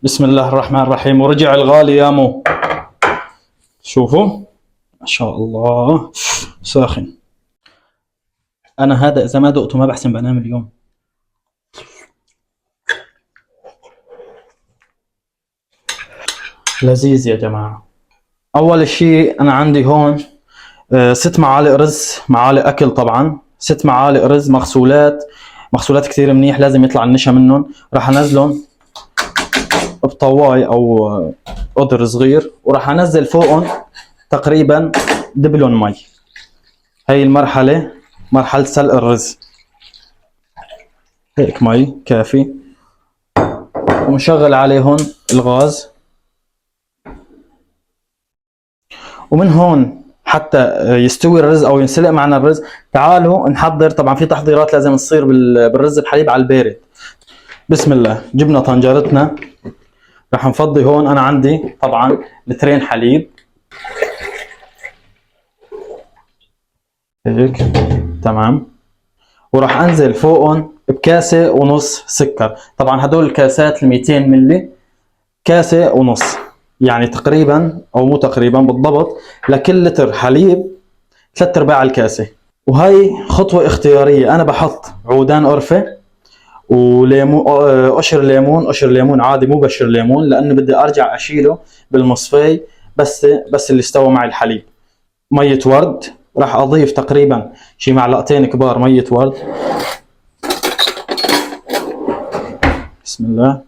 بسم الله الرحمن الرحيم. ورجع الغالي يا مو. شوفوا ما شاء الله ساخن. انا هذا اذا ما دقته ما بحسن بنام اليوم. لذيذ يا جماعة. اول شيء انا عندي هون 6 معالق رز، معالق اكل طبعا، 6 معالق رز مغسولات كثير منيح، لازم يطلع النشا منهم. راح انزلهم بطواي او قدر صغير، وراح انزل فوقهم تقريبا دبلون مي. هاي المرحلة مرحلة سلق الرز. هيك مي كافي، ومشغل عليهم الغاز. ومن هون حتى يستوي الرز او ينسلق معنا الرز، تعالوا نحضر. طبعا في تحضيرات لازم تصير بالرز بحليب على البارد. بسم الله، جبنا طنجرتنا، رح نفضي هون. انا عندي طبعا لترين حليب هيك تمام، وراح انزل فوقهم بكاسه ونص سكر. طبعا هدول الكاسات ال 200 ملي، كاسه ونص، يعني تقريبا او مو تقريبا بالضبط لكل لتر حليب 3/4 الكاسه. وهي خطوه اختياريه، انا بحط عودان قرفه وليمون، قشر ليمون عادي مو بشر ليمون، لانه بدي ارجع اشيله بالمصفي بس اللي استوى مع الحليب. ميه ورد، راح اضيف تقريبا شي معلقتين كبار ميه ورد. بسم الله.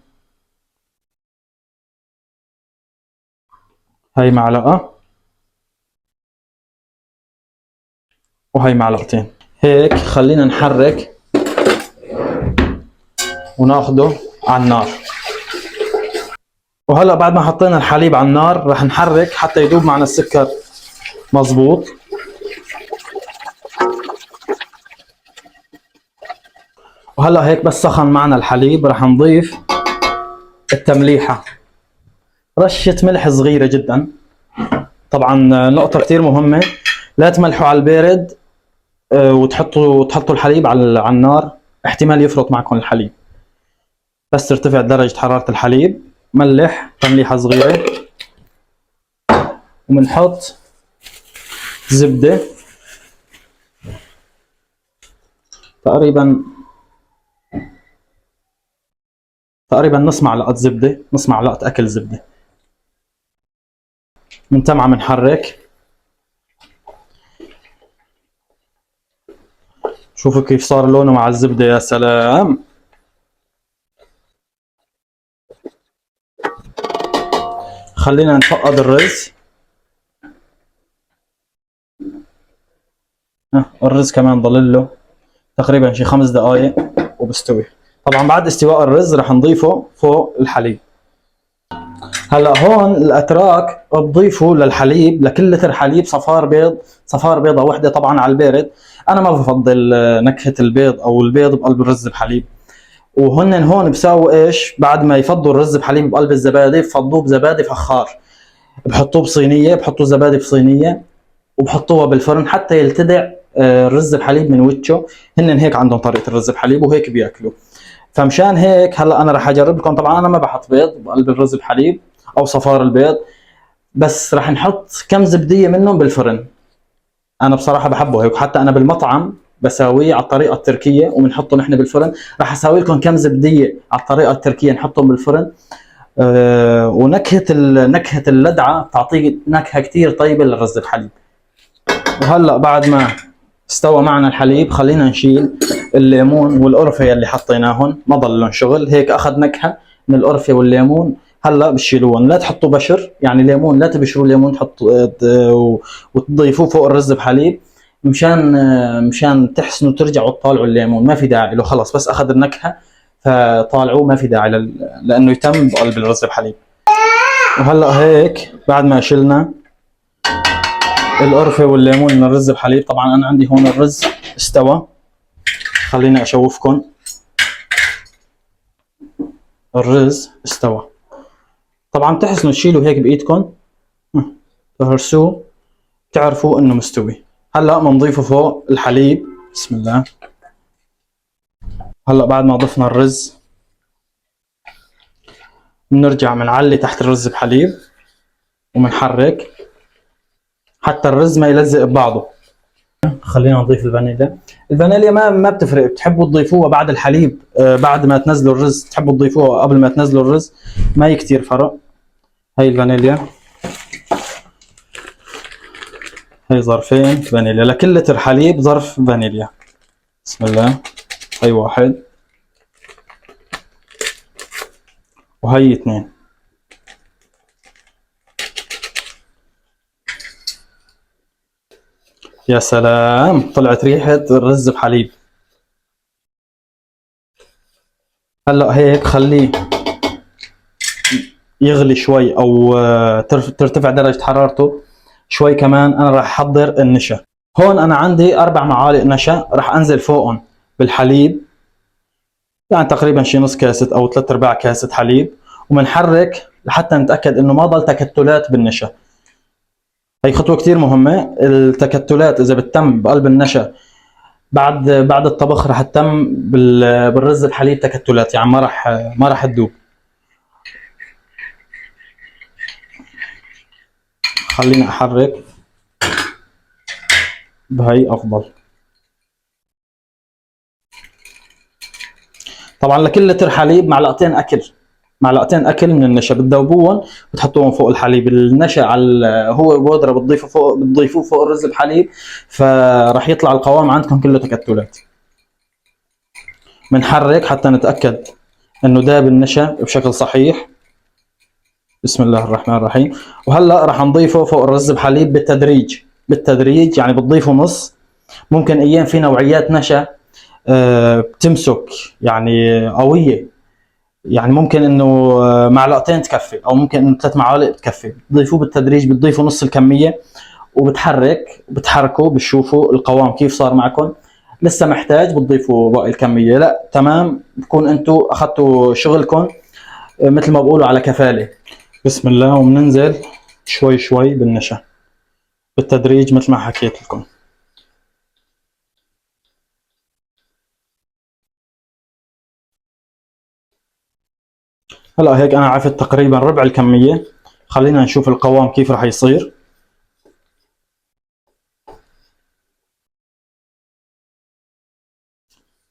هاي معلقه وهي معلقتين. هيك خلينا نحرك وناخده على النار. وهلا بعد ما حطينا الحليب على النار راح نحرك حتى يذوب معنا السكر مظبوط. وهلا هيك بس سخن معنا الحليب، راح نضيف التمليحه، رشه ملح صغيره جدا. طبعا نقطه كثير مهمه، لا تملحوا على البارد وتحطوا الحليب على النار، احتمال يفرط معكم الحليب. بس ترتفع درجه حراره الحليب ملح تمليحه صغيره. وبنحط زبده تقريبا نص معلقه زبده، نص معلقه اكل زبده. من تم عم نحرك، شوفوا كيف صار لونه مع الزبده، يا سلام. خلينا نفقد الرز. الرز كمان ضل له تقريبا شي 5 دقائق وبستوي. طبعا بعد استواء الرز رح نضيفه فوق الحليب. هلا هون الاتراك بضيفوا للحليب، لكل لتر حليب صفار بيضه وحده طبعا على البارد. انا ما بفضل نكهه البيض او البيض بقلب الرز بحليب. وهن هون بساووا ايش؟ بعد ما يفضوا الرز بحليب بقلب الزبادي، بفضوه بزبادي فخار، بحطوه بصينيه، بحطوا زبادي بصينيه وبحطوها بالفرن حتى يلتدع الرز بحليب من وجهه. هن هيك عندهم طريقه الرز بحليب وهيك بياكلوا. فمشان هيك هلا انا راح اجرب لكم. طبعا انا ما بحط بيض بقلب الرز بحليب او صفار البيض، بس راح نحط كم زبديه منهم بالفرن. انا بصراحه بحبه هيك، حتى انا بالمطعم بساويه على الطريقه التركيه وبنحطه نحن بالفرن. راح اساوي لكم كم زبديه على الطريقه التركيه نحطهم بالفرن. نكهه اللدعه بتعطيه نكهه كثير طيبه للرز الحليب. وهلا بعد ما استوى معنا الحليب خلينا نشيل الليمون والقرفه اللي حطيناهم، ما ضل لهم شغل، هيك اخذ نكهه من القرفه والليمون. هلا بتشيلوهم، لا تحطوا بشر، يعني ليمون لا تبشروا الليمون تحطوا وتضيفوه فوق الرز بحليب، مشان تحسنوا ترجعوا تطالعوا الليمون. ما في داعي له، خلص بس اخذ النكهه فطالعوه، ما في داعي لانه يتم بقلب الرز بحليب. وهلا هيك بعد ما شلنا القرفه والليمون من الرز بحليب، طبعا انا عندي هون الرز استوى. خليني اشوفكم، الرز استوى. طبعا تحسنوا تشيلوا هيك بايدكم تهرسوه تعرفوا انه مستوي. هلا بنضيفه فوق الحليب. بسم الله. هلا بعد ما ضفنا الرز بنرجع بنعلي تحت الرز بحليب وبنحرك حتى الرز ما يلزق ببعضه. خلينا نضيف الفانيليا. الفانيليا ما بتفرق، بتحبوا تضيفوها بعد الحليب بعد ما تنزلوا الرز، تحبوا تضيفوها قبل ما تنزلوا الرز، ما كتير فرق. هاي الفانيليا، هاي ظرفين فانيليا، لكل لتر حليب ظرف فانيليا. بسم الله. هاي واحد وهي اثنين. يا سلام، طلعت ريحة الرز بحليب. هلا هيك خليه يغلي شوي او ترتفع درجة حرارته شوي كمان. انا راح احضر النشا. هون انا عندي 4 معالق نشا، راح انزل فوقهم بالحليب، يعني تقريبا شي نص كاسة او 3/4 كاسة حليب، وبنحرك لحتى نتأكد انه ما ضل تكتلات بالنشا. هي خطوة كتير مهمة. التكتلات اذا بتتم بقلب النشا بعد الطبخ راح تتم بالرز الحليب تكتلات، يعني ما راح تذوب. خليني احرك بهي افضل. طبعا لكل لتر حليب معلقتين اكل من النشا بتذوبوهم وتحطوهم فوق الحليب. النشا على هو بودره بتضيفوه فوق الرز بحليب، فراح يطلع القوام عندكم كله تكتلات. بنحرك حتى نتاكد انه داب النشا بشكل صحيح. بسم الله الرحمن الرحيم. وهلا راح نضيفه فوق الرز بحليب بالتدريج، يعني بتضيفوا نص. ممكن ايام في نوعيات نشا بتمسك يعني قويه، يعني ممكن انه معلقتين تكفي، او ممكن انه 3 معالق بتكفي. بتضيفوه بالتدريج، بتضيفوا نص الكميه بتحركوا بتشوفوا القوام كيف صار معكم. لسه محتاج بتضيفوا باقي الكميه؟ لا تمام، بكون انتم اخذتوا شغلكم مثل ما بقولوا على كفاله. بسم الله. وبننزل شوي شوي بالنشا بالتدريج مثل ما حكيت لكم. هلا هيك انا عرفت تقريبا ربع الكميه. خلينا نشوف القوام كيف راح يصير.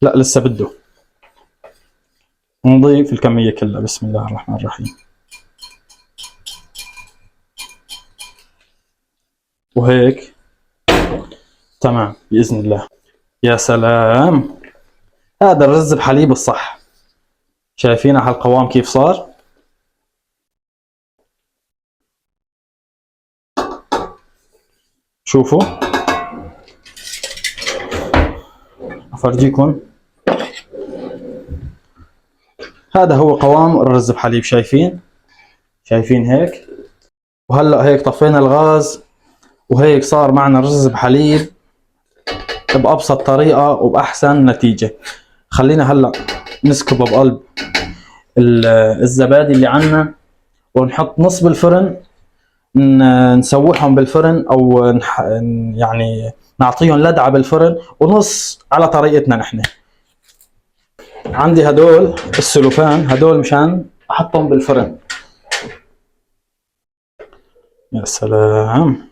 لا لسه بده. نضيف الكميه كلها. بسم الله الرحمن الرحيم. وهيك تمام باذن الله. يا سلام، هذا الرز بحليب الصح. شايفين على القوام كيف صار؟ شوفوا، افرجيكم. هذا هو قوام الرز بحليب. شايفين هيك. وهلا هيك طفينا الغاز، وهيك صار معنا رز بحليب بأبسط طريقة وبأحسن نتيجة. خلينا هلا نسكبه بقلب الزبادي اللي عنا، ونحط نص بالفرن، نسوحهم بالفرن، او يعني نعطيهم لدعة بالفرن، ونص على طريقتنا نحن. عندي هدول السلوفان، هدول مشان احطهم بالفرن. يا سلام.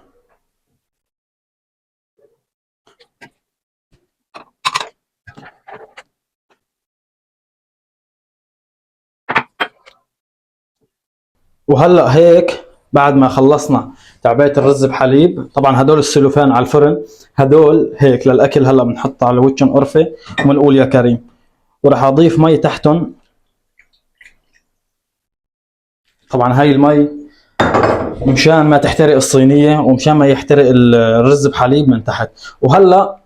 وهلا هيك بعد ما خلصنا تعبئة الرز بحليب، طبعا هدول السلوفان على الفرن، هدول هيك للاكل. هلا بنحط على وجهن قرفة وبنقول يا كريم. وراح اضيف مي تحتهم. طبعا هاي المي مشان ما تحترق الصينية، ومشان ما يحترق الرز بحليب من تحت. وهلا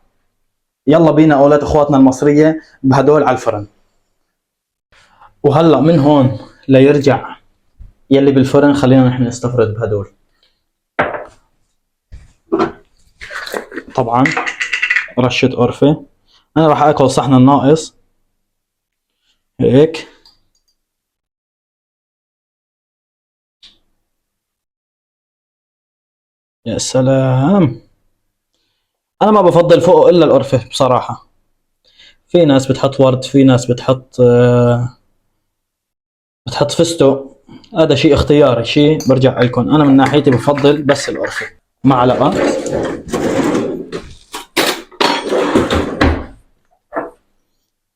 يلا بينا اولاد اخواتنا المصرية بهدول على الفرن. وهلا من هون ليرجع يلي بالفرن خلينا نحن نستفرد بهدول. طبعا رشة قرفة. انا راح اكل صحن الناقص هيك. يا سلام. انا ما بفضل فوقه الا القرفة بصراحة. في ناس بتحط ورد، في ناس بتحط فستق، هذا شيء اختياري، شيء برجع لكم. انا من ناحيتي بفضل بس القرفه. معلقه.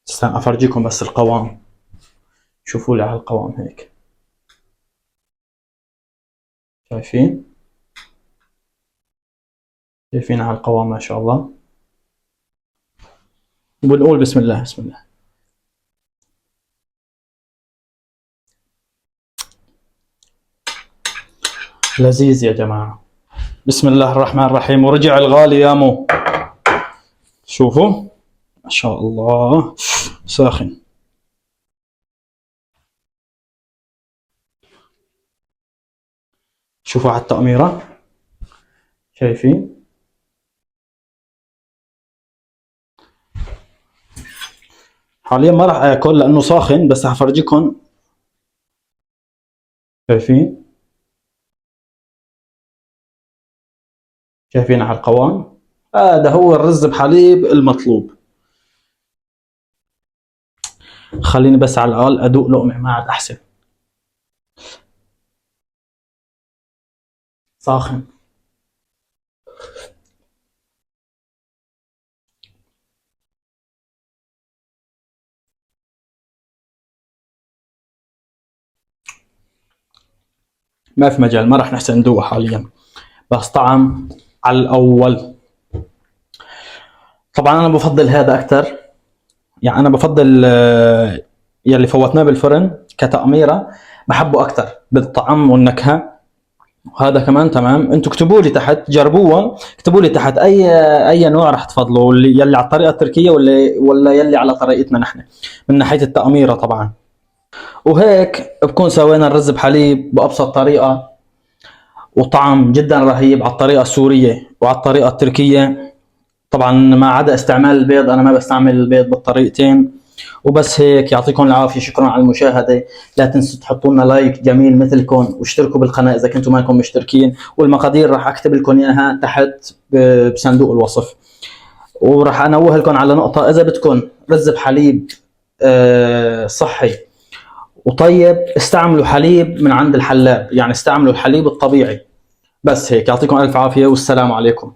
استنى افرجيكم بس القوام، شوفوا لي على القوام هيك، شايفين؟ شايفين على القوام ما شاء الله. وبنقول بسم الله بسم الله. لذيذ يا جماعة. بسم الله الرحمن الرحيم. ورجع الغالي يا مو. شوفوا ما شاء الله ساخن. شوفوا على التأميرة، شايفين؟ حاليا ما راح اكل لانه ساخن، بس حفرجيكم. شايفين؟ شايفين على القوام؟ هذا هو الرز بحليب المطلوب. خليني بس على الاقل ادوق لقمه ما عاد احسن. ساخن. ما في مجال، ما راح نحسن ندوقه حاليا، بس طعم على الاول. طبعا انا بفضل هذا اكثر، يعني انا بفضل يلي فوتناه بالفرن كتأميرة، بحبه اكثر بالطعم والنكهة. وهذا كمان تمام. انتم اكتبوا لي تحت، جربوه، اكتبوا لي تحت اي نوع راح تفضلوا، يلي على الطريقة التركية ولا يلي على طريقتنا نحن من ناحية التأميرة طبعا. وهيك بكون سوينا الرز بحليب بأبسط طريقة، وطعم جدا رهيب على الطريقة السورية وعلى الطريقة التركية. طبعا ما عدا استعمال البيض، انا ما بستعمل البيض بالطريقتين. وبس هيك، يعطيكم العافيه، شكرا على المشاهده. لا تنسوا تحطوا لنا لايك جميل مثلكم، واشتركوا بالقناه اذا كنتم ما انكم مشتركين. والمقادير راح اكتب لكم اياها تحت بصندوق الوصف. وراح انوه لكم على نقطه، اذا بدكم رز بحليب صحي وطيب، استعملوا حليب من عند الحلاب، يعني استعملوا الحليب الطبيعي. بس هيك، يعطيكم الف عافيه والسلام عليكم.